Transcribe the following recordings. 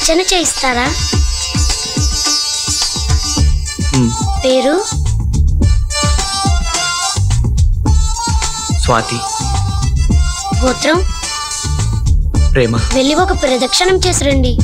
అర్చన చేయిస్తారా? పేరు? స్వాతి. గోత్రం? ప్రేమ. వెళ్ళి ఒక ప్రదక్షిణం చేసి రండి.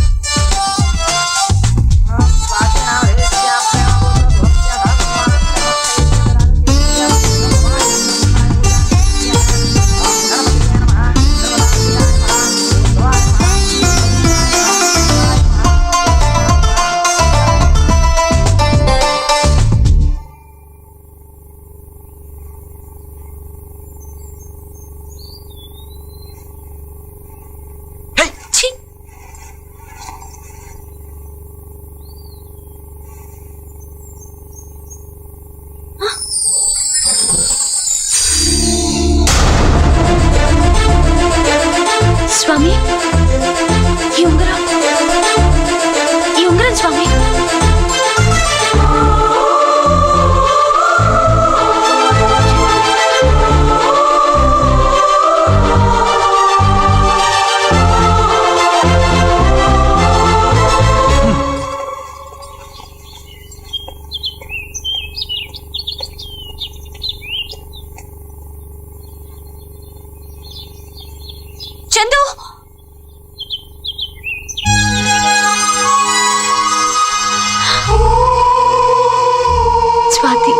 స్వామి, ఈ ఉంగరం స్వామి. చందు, స్వాతి.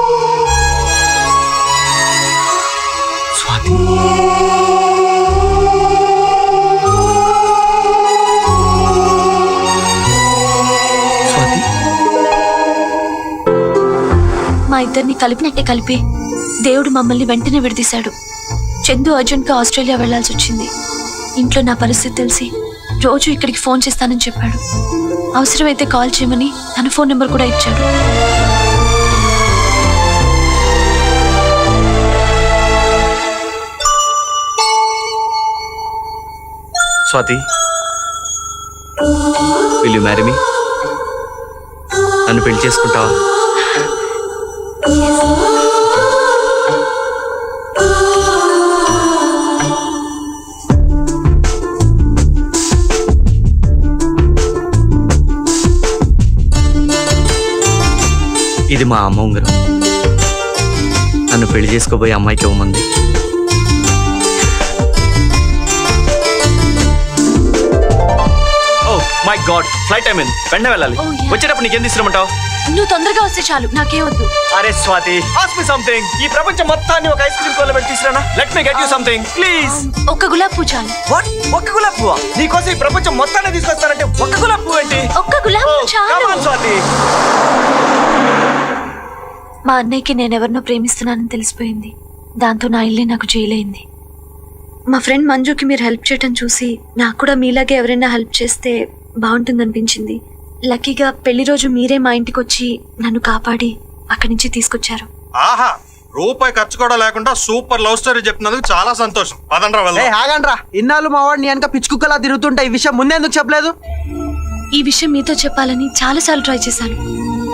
స్వాతి. స్వాతి. మా ఇద్దరిని కలిపినట్టే కలిపి దేవుడు మమ్మల్ని వెంటనే విడదీశాడు. చందు అర్జున్గా ఆస్ట్రేలియా వెళ్లాల్సి వచ్చింది. ఇంట్లో నా పరిస్థితి తెలిసి రోజు ఇక్కడికి ఫోన్ చేస్తానని చెప్పాడు. అవసరమైతే కాల్ చేయమని తన ఫోన్ నెంబర్ కూడా ఇచ్చాడు. Swathi, will you marry me? నన్ను పెళ్లి చేసుకుంటావా? ఇది మా అమ్మ ఉంగరం. నన్ను పెళ్లి చేసుకోబోయే అమ్మాయికి ఇవ్వమంది. Oh my God, flight time అయింది, వెంటనే వెళ్ళాలి. Oh, yeah. వచ్చేటప్పుడు నీకేం తీసుకురమంటావు? నువ్వు తొందరగా వస్తే చాలు, నాకేం వద్దు. అరే స్వాతి, ఆస్క్ మీ సంథింగ్. ఈ ప్రపంచం మొత్తాన్ని ఒక ఐస్ క్రీమ్ కోలో పెట్టి తీసుకురానా? Let me get you something please. ఒక్క గులాబ్ పువ్వు చాలు. వాట్? ఒక్క గులాబ్ పువ్వా? నీకోసం ఈ ప్రపంచం మొత్తాన్ని తీసుకొస్తానంటే ఒక్క గులాబ్ పువ్వు ఏంటి? ఒక్క గులాబ్ పువ్వు చాలు. Come on Swathi. మా అన్నయ్యకి నేనెవరినో ప్రేమిస్తున్నానని తెలిసిపోయింది. దాంతో నా ఇల్లే నాకు జైలైంది. మా ఫ్రెండ్ మంజుకి మీరు హెల్ప్ చేయటం చూసి నాకు కూడా మీలాగే ఎవరైనా హెల్ప్ చేస్తే బాగుంటుందనిపించింది. లక్కీగా పెళ్లి రోజు మీరే మా ఇంటికి వచ్చి నన్ను కాపాడి అక్కడి నుంచి తీసుకొచ్చారు. ఆహా, రూపాయి ఖర్చు కూడా లేకుండా సూపర్ లవ్ స్టోరీ చెప్తున్నందుకు చాలా సంతోషం. పదండ్రా వెళ్దాం. ఆగండ్రా, ఇన్నాళ్ళు మా వాడిని వెనక పిచ్చుకుక్కలా తిరుగుతుంటే ఈ విషయం ముందే ఎందుకు చెప్పలేదు? ఈ విషయం మీతో చెప్పాలని చాలాసార్లు ట్రై చేశాను,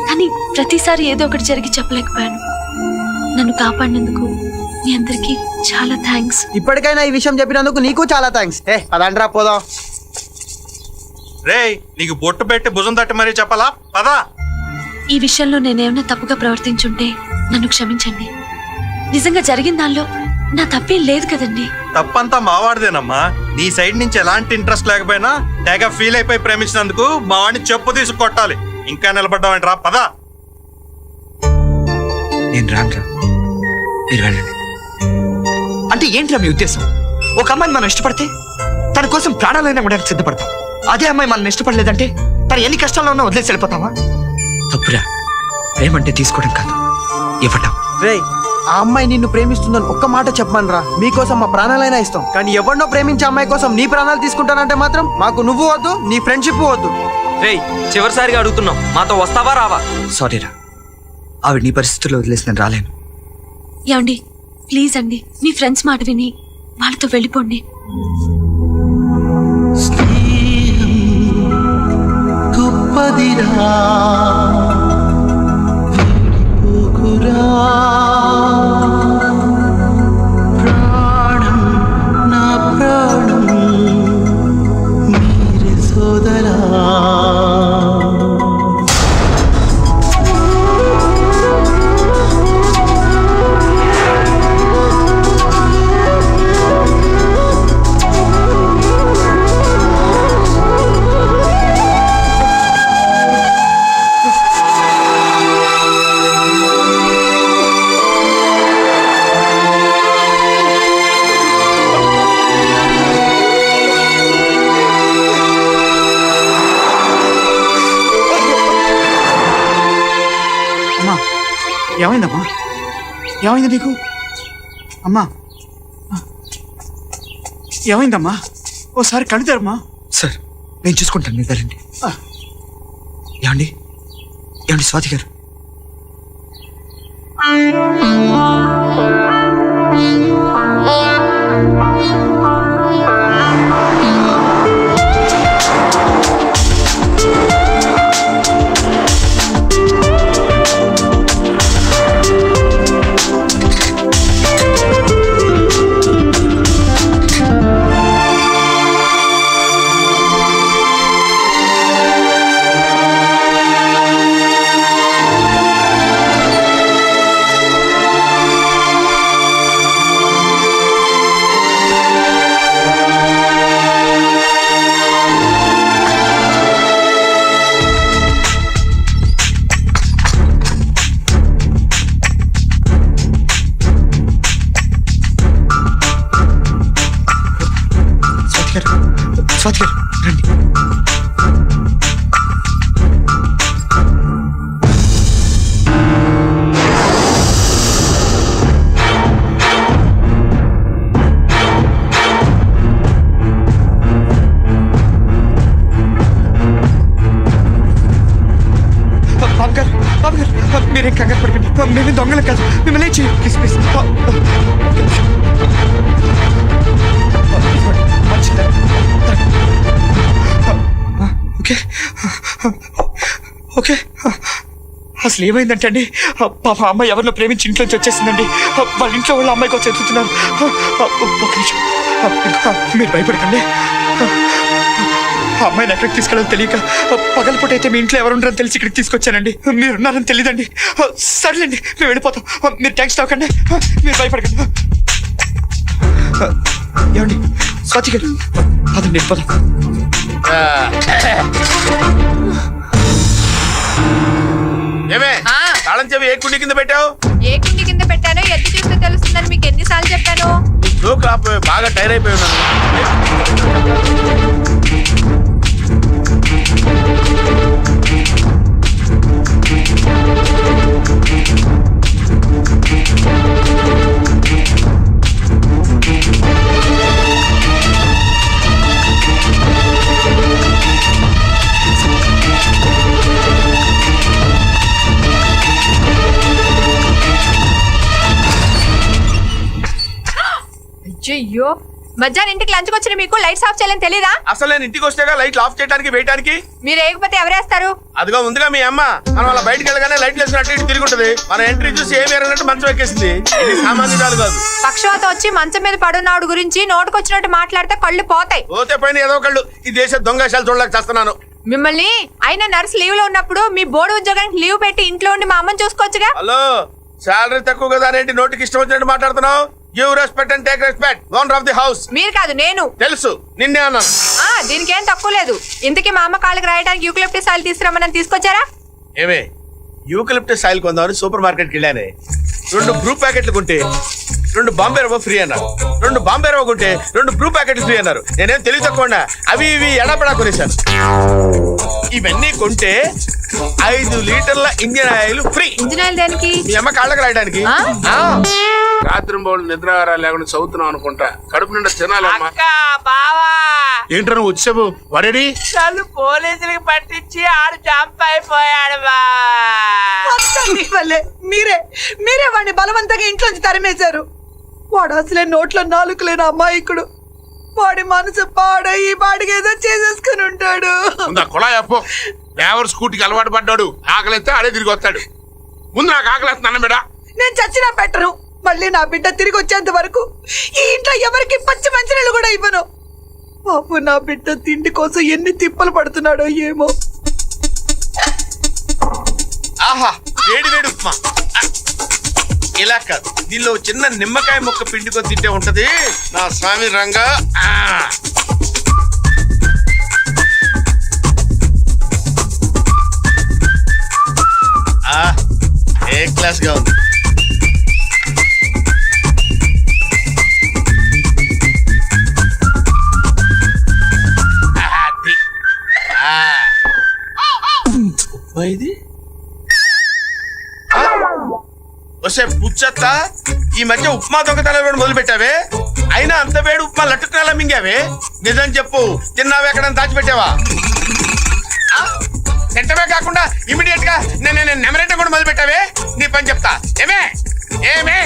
కానీ ప్రతిసారి ఏదో ఒకటి జరిగి చెప్పలేకపోయాను. నన్ను కాపాడినందుకు మీ అందరికీ చాలా థ్యాంక్స్. ఇప్పటికైనా ఈ విషయం చెప్పినందుకు నీకు చాలా థ్యాంక్స్. పదండ్రా పోదాం. రేయ్, నీకు బొట్టు పెట్టి భుజం తట్టి మరీ చెప్పాలా? పదా. ఈ విషయంలో నేనేమైనా తప్పుగా ప్రవర్తించుంటే నన్ను క్షమించండి. నిజంగా జరిగిన దానిలో నా తప్పేం లేదు కదండి. తప్పంతా మావాడిదేనమ్మా. నీ సైడ్ నుంచి ఎలాంటి ఇంట్రెస్ట్ లేకపోయినా తెగ ఫీల్ అయిపోయి ప్రేమించినందుకు మా వాడిని చెప్పు తీసుకు కొట్టాలి. ఇంకా నిలబడ్డావంటరా? పదా. నేను రానురా, మీరు వెళ్ళండి. అంటే ఏంట్రా మీ ఉద్దేశం? ఒక అమ్మాయిని మనం ఇష్టపడితే తన కోసం ప్రాణాలైనా కూడా సిద్ధపడతాం. అదే అమ్మాయి మనం ఇష్టపడలేదంటే తను ఎన్ని కష్టాల్లో ఉన్నా వదిలేసి వెళ్ళిపోతావా? తప్పురా. ప్రేమంటే తీసుకోవడం కాదు, ఇవ్వటం. రేయ్, ఆ అమ్మాయి నిన్ను ప్రేమిస్తుందని ఒక్క మాట చెప్పమనరా. మీకోసం మా ప్రాణాలైనా ఇస్తాం. కానీ ఎవరినో ప్రేమించే అమ్మాయి కోసం నీ ప్రాణాలు తీసుకుంటానంటే మాత్రం మాకు నువ్వు వద్దు, నీ ఫ్రెండ్షిప్ వద్దు. రేయ్, చివరిసారిగా అడుగుతున్నాం, మాతో వస్తావా రావా? సారీరా, ఆవిడ నీ పరిస్థితుల్లో వదిలేసి నేను రాలేను. ఏమండి, ప్లీజ్ అండి, మీ ఫ్రెండ్స్ మాట విని వాళ్ళతో వెళ్ళిపోండి. ప్రాణం నా ప్రాణం మీరే సోదరా. ఏమైంది నీకు అమ్మా? ఏమైందమ్మా? ఓసారి కళ్ళు తెరమ్మా. సార్ నేను చూసుకుంటాను, మీరు వెళ్ళండి. ఏమండి ఏమండి స్వాతి గారు, స్వాతి గారు రండి. బాబు గారు, బాబు గారు, మీరేం కంగారు పడకండి. మేము దొంగలం కాదు, మిమ్మల్ని చేయండి ప్లీజ్ ప్లీజ్. Okay okay. అసలు ఏమైందంటే అండి, పాప అమ్మాయి ఎవరినో ప్రేమించి ఇంట్లోంచి వచ్చేసిందండి. వాళ్ళ ఇంట్లో వాళ్ళ అమ్మాయి కోసం ఎదుగుతున్నారు. ఒక నిమిషం, మీరు భయపడకండి. ఆ అమ్మాయిని ఎక్కడికి తీసుకెళ్ళాలో తెలియక పగలపూట అయితే మీ ఇంట్లో ఎవరు ఉన్నారని తెలిసి ఇక్కడికి తీసుకొచ్చానండి. మీరున్నారని తెలియదండి. సర్లేండి మేము వెళ్ళిపోతాం. మీరు ట్యాంక్స్ తాకండి, మీరు భయపడకండి. ఏమండి స్వాతి గారు, అదండి వెళ్ళిపోతాం. ఏమే తాళం చెవి ఏ కుండి కింద పెట్టావు? ఏ కింది కింద పెట్టానో ఎత్తి చూస్తే తెలుస్తుందని మీకు ఎన్నిసార్లు చెప్పాను? బాగా టైర్ అయిపోయి ఉన్నాను. అయ్యో, మధ్యాహ్నం ఇంటికి లంచ్కి వచ్చిన మీకు లైట్స్ ఆఫ్ చేయాలని తెలీదా? అసలు నేను ఇంటికి వస్తేగా లైట్లు ఆఫ్ చేయడానికి వేయడానికి. మీరు వేయకపోతే ఎవరేస్తారు? అదిగా ముందుగా మీ అమ్మ మనం అలా బయటకు వెళ్ళగానే లైట్లు వేసినట్టు ఇటు తిరుగుంటది. మన ఎంట్రీ చూసి ఏమి ఎరగనట్టు మంచం ఎక్కేసింది. ఇది సామాన్యురాలు కాదు. పక్షవాతం వచ్చి మంచం మీద పడున్నాడు గురించి నోటుకొచ్చినట్టు మాట్లాడితే కళ్ళు పోతాయి. పోతే పైన ఏదో కళ్ళు. ఈ దేశ దొంగశాలు చూడలేక చేస్తున్నాను. మిమ్మల్ని అయినా నర్స్ లీవ్ లో ఉన్నప్పుడు మీ బోర్డు ఉద్యోగానికి లీవ్ పెట్టి ఇంట్లో ఉండి మా అమ్మని చూసుకోవచ్చుగా. హలో, శాలరీ తక్కువ కదా అనేంటి నోటికి ఇష్టం వచ్చినట్టు మాట్లాడుతున్నావు? Give respect and take respect. Owner of the house. మీరు కాదు, నేను. తెలుసు, నిన్నే అన్నాను. దీనికి ఏం తక్కువ లేదు. ఇంతకీ మా అమ్మ కాళ్ళకి రాయడానికి యూకలిప్టస్ ఆయిల్ తీసుకురమ్మని తీసుకొచ్చారా? ఏమే యూకలిప్టస్ ఆయిల్ కొందామని సూపర్ మార్కెట్కి వెళ్ళానే. 2 బ్రూ ప్యాకెట్లు కొంటే 2 బాంబే రవ్వ ఫ్రీ అన్నారు. 2 బాంబే రవ్వ కొంటే 2 బ్రూ ప్యాకెట్లు ఫ్రీ అన్నారు. నేనేం తెలివి తక్కువ అవి ఇవి ఎడపడా కొనేశాను. ఇవన్నీ కొంటే 5 లీటర్ల engine oil free. Engine oil దేనికి? మీ అమ్మ కాళ్ళకి రాయడానికి. రాత్రి బౌళ్ళు నిద్ర లేకుండా చదువుతున్నావు అనుకుంటా. కడుపు నిండా తినాలమ్మా. ఏంట్రా నువ్వు వచ్చావు? వరేడి నన్ను పోలీసులకు పట్టించి ఆడు జంప్ అయిపోయాడు. మీరే వాడిని బలవంతంగా ఇంట్లోంచి తరిమేశారు. వాడు అసలే నోట్లో నాలుకలేని అమ్మాయికుడు. వాడి మనసు పాడయి వాడికి ఏదో చేసేసుకుని ఉంటాడు. కుళాయప్పో డ్రైవర్ స్కూటీకి అలవాటు పడ్డాడు. ఆకలిస్తే ఆడే తిరిగి వస్తాడు. ముందు నాకు ఆకలిస్తున్నాను బిడ్డ. నేను చచ్చినా పెట్టను. మళ్ళీ నా బిడ్డ తిరిగి వచ్చేంత వరకు ఈ ఇంట్లో ఎవరికి పచ్చి మంచినీళ్ళు కూడా ఇవ్వను. పాపం నా బిడ్డ తిండి కోసం ఎన్ని తిప్పలు పడుతున్నాడో ఏమో. ఆహా, వేడి వేడి ఉప్మా. ఇలా కాదు, దీనిలో చిన్న నిమ్మకాయ ముక్క పిండుకొని తింటే ఉంటది. నా స్వామి రంగా. ఏ క్లాస్ గా ఉంది. ఇది వస్తే పుచ్చత్త ఈ మధ్య ఉప్మా దొంగతనం మొదలు పెట్టావే అయినా అంత వేడి ఉప్మా లట్టుకునేలా మింగావే నిజం చెప్పు తిన్నావే ఎక్కడ దాచిపెట్టావా తింటమే కాకుండా ఇమీడియట్ గా నేను నెమరేట కూడా మొదలు పెట్టావే నీ పని చెప్తా ఏమే ఏమే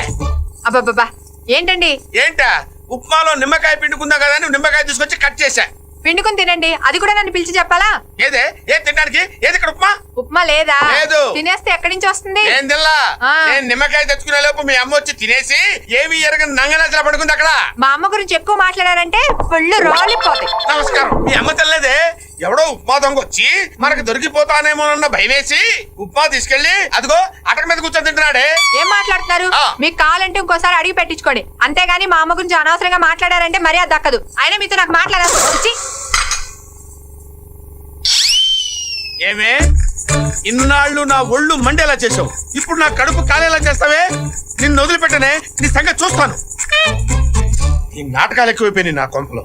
అబ్బబ్బబ్బా ఏంటండి ఏంటా ఉప్మాలో నిమ్మకాయ పిండుకుందా కదా అని నిమ్మకాయ తీసుకొచ్చి కట్ చేశా పిండుకుని తినండి అది కూడా నన్ను పిలిచి చెప్పాలా ఏదే ఏం తినడానికి ఏది ఇక్కడ ఉప్మా ఉప్మా లేదా లేదు. తినేస్తే ఎక్కడి నుంచి వస్తుంది ఏం తిల్లా ఆ. నేను నిమ్మకాయ తెచ్చుకునే లోపు మీ అమ్మ వచ్చి తినేసి ఏమి ఎరగని నంగనాచలా పడుకుంది అక్కడ మా అమ్మ గురించి ఎక్కువ మాట్లాడారంటే ఒళ్ళు రాలిపోతాయి. నమస్కారం మీ అమ్మ తెల్లదే ఎవడో ఉప్మా దొంగ వచ్చి మనకు దొరికిపోతానేమోనన్న భయమేసి ఉప్మా తీసుకెళ్లి అదిగో అటక మీద కూర్చొని తింటున్నాడే ఏం మాట్లాడుతున్నారు ఆ. మీకు కావాలంటే ఇంకోసారి అడిగి పెట్టించుకోండి అంతేగాని మా అమ్మ గురించి అనవసరంగా మాట్లాడారంటే మర్యాద దక్కదు అయినా మీతో నాకు మాట్లాడాల్సి ఏమే ఇన్నాళ్ళు నా ఒళ్ళు మండేలా చేసావు ఇప్పుడు నా కడుపు కాలేలా చేస్తావే నిన్ను వదిలిపెట్టనే నీ సంగతి చూస్తాను ఈ నాటకాలు ఎక్కువైపోయినాయి నా కొంపలో